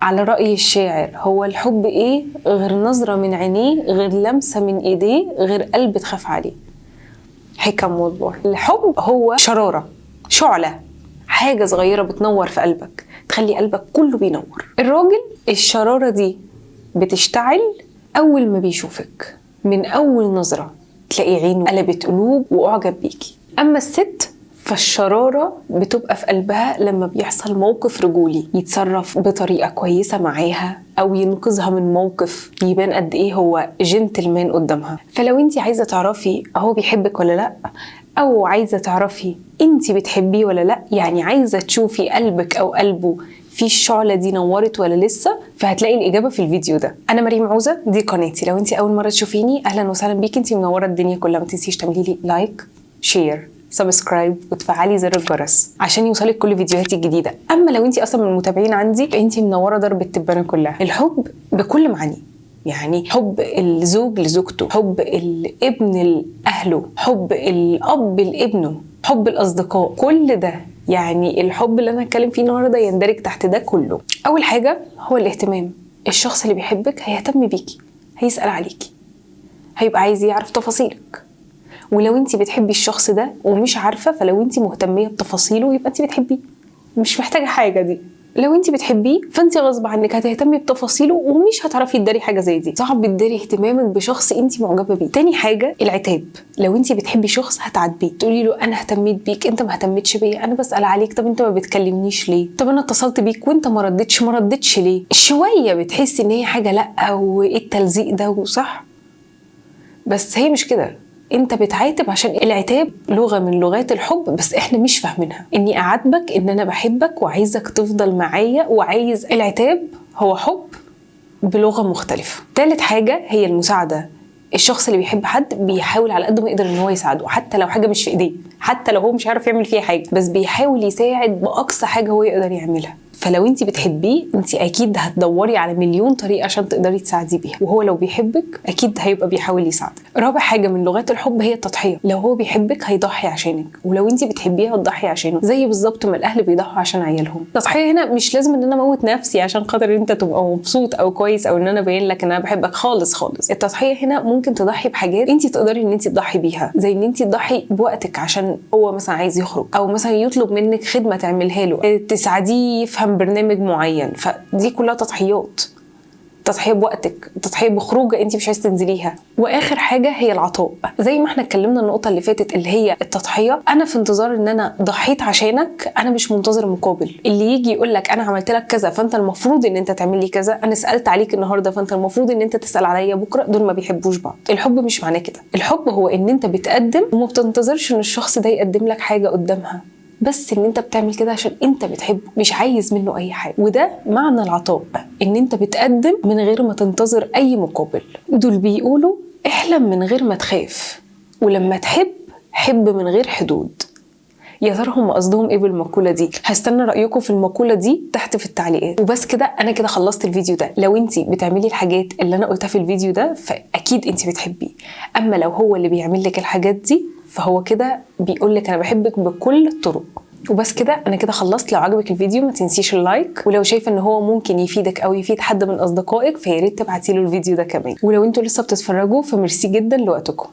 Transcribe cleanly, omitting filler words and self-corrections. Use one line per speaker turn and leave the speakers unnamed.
على رأي الشاعر، هو الحب ايه غير نظرة من عينيه، غير لمسة من ايديه، غير قلب تخاف عليه. حكم والله. الحب هو شرارة، شعلة، حاجة صغيرة بتنور في قلبك، تخلي قلبك كله بينور. الراجل الشرارة دي بتشتعل أول ما بيشوفك، من أول نظرة تلاقي عينه قلبت قلوب وأعجب بيكي. أما الست فالشرارة بتبقى في قلبها لما بيحصل موقف رجولي، يتصرف بطريقة كويسة معاها أو ينقذها من موقف يبان قد إيه هو جنتلمان قدامها. فلو انتي عايزة تعرفي هو بيحبك ولا لأ، أو عايزة تعرفي انتي بتحبيه ولا لأ، يعني عايزة تشوفي قلبك أو قلبه في الشعلة دي نورت ولا لسه، فهتلاقي الإجابة في الفيديو ده. أنا مريم عوزة، دي قناتي. لو انتي أول مرة تشوفيني أهلا وسهلا بيكي، انتي منورة الدنيا كلها. ما تنسيش تعملي لي لايك، شير، سبسكرايب وتفعلي زر الجرس عشان يوصلك كل فيديوهاتي الجديدة. أما لو انتي أصلا من المتابعين عندي فانتي منورة درب التبانة كلها. الحب بكل معانيه، يعني حب الزوج لزوجته، حب الابن لأهله، حب الأب لابنه، حب الأصدقاء، كل ده يعني الحب اللي أنا هتكلم فيه النهاردة يندرج تحت ده كله. أول حاجة هو الاهتمام. الشخص اللي بيحبك هيهتم بيكي، هيسأل عليكي، هيبقى عايز يعرف تفاصيلك. ولو انتي بتحبي الشخص ده ومش عارفة، فلو انتي مهتمية بتفاصيله يبقى انتي بتحبيه، مش محتاجة حاجة دي. لو انتي بتحبيه فانتي غصب عنك هتهتمي بتفاصيله ومش هتعرفي تداري حاجة زي دي. صعب تداري اهتمامك بشخص انتي معجبة بيه. تاني حاجة العتاب. لو انتي بتحبي شخص هتعاتبيه، تقولي له انا اهتميت بيك، انت ما اهتمتش بيا، انا بسأل عليك، طب انت ما بتكلمنيش ليه، طب انا اتصلت بيك وانت ما ردتش ليه. شوية بتحسي ان هي حاجة لا وايه التلزيق ده، وصح، بس هي مش كده. انت بتعاتب عشان العتاب لغة من لغات الحب، بس احنا مش فاهمينها. اني اعاتبك ان انا بحبك وعايزك تفضل معايا وعايز. العتاب هو حب بلغة مختلفة. ثالث حاجة هي المساعدة. الشخص اللي بيحب حد بيحاول على قد ما يقدر ان هو يساعده، حتى لو حاجة مش في ايديه، حتى لو هو مش عارف يعمل فيها حاجة، بس بيحاول يساعد بأقصى حاجة هو يقدر يعملها. فلو انتي بتحبيه انتي اكيد هتدوري على مليون طريقة عشان تقدري تساعديه بيها، وهو لو بيحبك اكيد هيبقى بيحاول يساعدك. رابع حاجة من لغات الحب هي التضحية. لو هو بيحبك هيضحي عشانك، ولو انتي بتحبيه هتضحي عشانه، زي بالظبط ما الاهل بيضحوا عشان عيالهم. التضحية هنا مش لازم ان انا اموت نفسي عشان خاطر انت تبقى مبسوط او كويس، او ان انا ابين لك ان انا بحبك، خالص خالص. التضحية هنا ممكن تضحي بحاجات انتي تقدري ان انتي تضحي بيها، زي ان انتي تضحي بوقتك عشان هو مثلا عايز يخرج، او مثلا يطلب منك خدمة تعملها له، تساعديه يفهم برنامج معين. فدي كلها تضحيات. تضحية بوقتك، تضحية بخروجة انت مش عايز تنزليها. واخر حاجة هي العطاء. زي ما احنا اتكلمنا النقطة اللي فاتت اللي هي التضحية، انا في انتظار ان انا ضحيت عشانك، انا مش منتظر مقابل. اللي يجي يقول لك انا عملت لك كذا فانت المفروض ان انت تعمل لي كذا، انا سألت عليك النهاردة فانت المفروض ان انت تسأل عليا بكرة، دول ما بيحبوش بعض. الحب مش معناه كده. الحب هو ان انت بتقدم وما بتنتظرش ان الشخص ده يقدم لك حاجة قدامها، بس ان انت بتعمل كده عشان انت بتحبه، مش عايز منه اي حاجه. وده معنى العطاء، ان انت بتقدم من غير ما تنتظر اي مقابل. دول بيقولوا احلم من غير ما تخاف، ولما تحب حب من غير حدود. يا ترى هم قصدهم ايه بالمقوله دي؟ هستنى رايكم في المقوله دي تحت في التعليقات. وبس كده، انا كده خلصت الفيديو ده. لو انت بتعملي الحاجات اللي انا قلتها في الفيديو ده فاكيد انت بتحبيه. اما لو هو اللي بيعمل لك الحاجات دي فهو كده بيقول لك انا بحبك بكل الطرق. وبس كده، انا كده خلصت. لو عجبك الفيديو ما تنسيش اللايك، ولو شايفه ان هو ممكن يفيدك او يفيد حد من اصدقائك فياريت تبعتي له الفيديو ده كمان. ولو انتوا لسه بتتفرجوا فميرسي جدا لوقتكم.